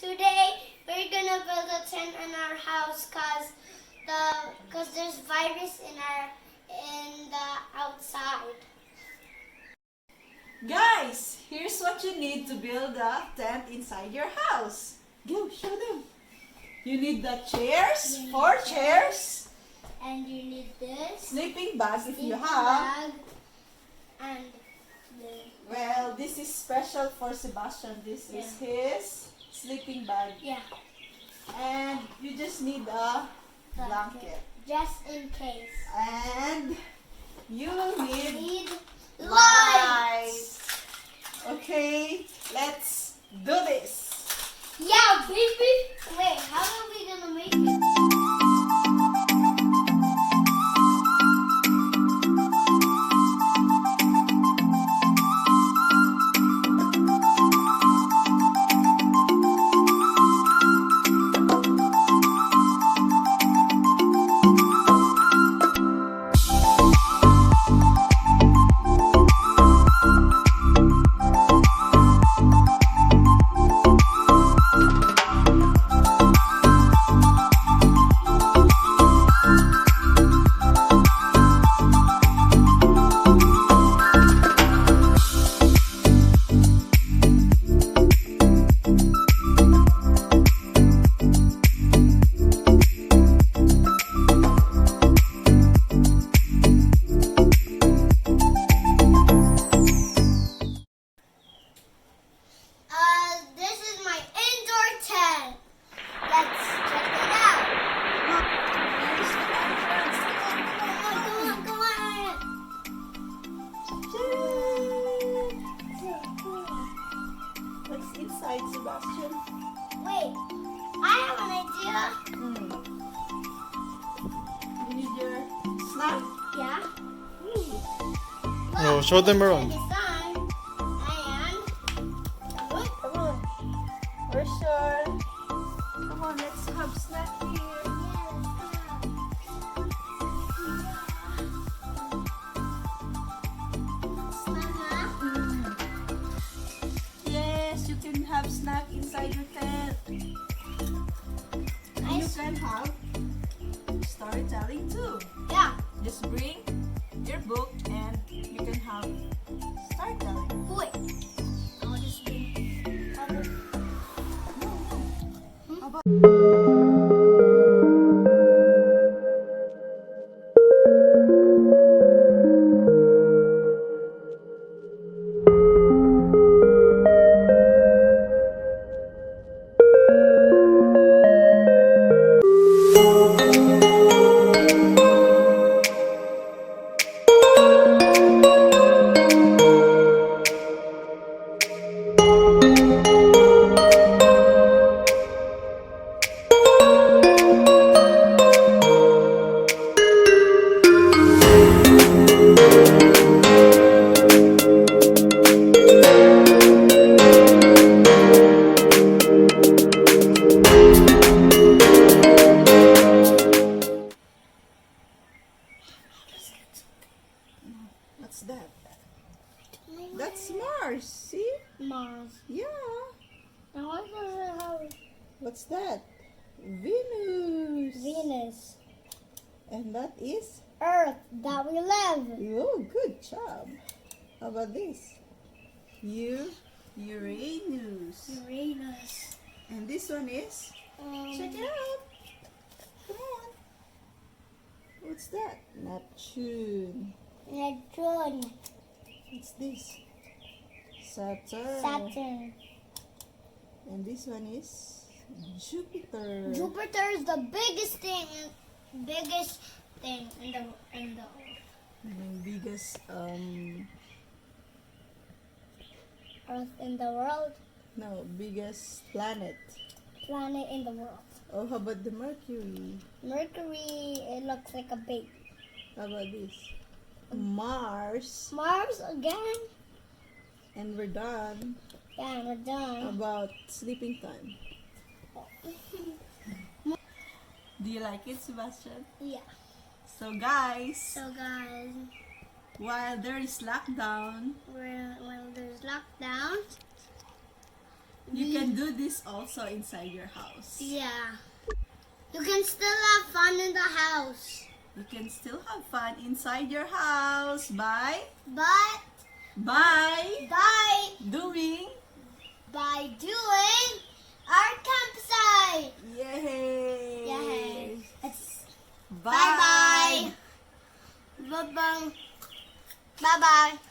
Today we're gonna build a tent in our house cause there's virus in the outside. Guys, here's what you need to build a tent inside your house. Go, show them. You need the chairs, 4 chairs. And you need this. Sleeping bags if you sleeping have. bag, and Well, this is special for Sebastian. This is his sleeping bag. yeah, And you just need a blanket. just in case. And you need Lights. Okay, let's do this. Yeah, baby. Wait, how are we gonna make it? This is my indoor tent. Let's check it out. Come on. So cool. What's inside, Sebastian? Wait, I have an idea. You need your snack? Yeah. Oh, show them around. Design. And Come on. We're sure. Come on, let's have snack here. Yes, you can have snack inside your tent. And you can have storytelling too. Yeah. Just bring your book and you can have storytelling. Wait. I'll just do. What's that? That's Mars. See? Mars. Yeah. And what does it have? What's that? Venus. Venus. And that is? Earth that we live. Oh, good job. How about this? Uranus. Uranus. And this one is? Check it out. Come on. What's that? Neptune. Neptune. What's this? Saturn. Saturn. And this one is Jupiter. Jupiter is the biggest thing in the And biggest Earth in the world. biggest planet. Planet in the world. Oh, how about the Mercury? Mercury, it looks like a baby. How about this? Mars. Mars again. And we're done. Yeah, we're done. About sleeping time. Do you like it, Sebastian? Yeah. So guys, So guys, while there is lockdown, when there's lockdown, You can do this also inside your house. Yeah. You can still have fun in the house. You can still have fun inside your house by But by doing doing our campsite. yay! Yay. Bye. Bye-bye. Bye-bye. Bye-bye.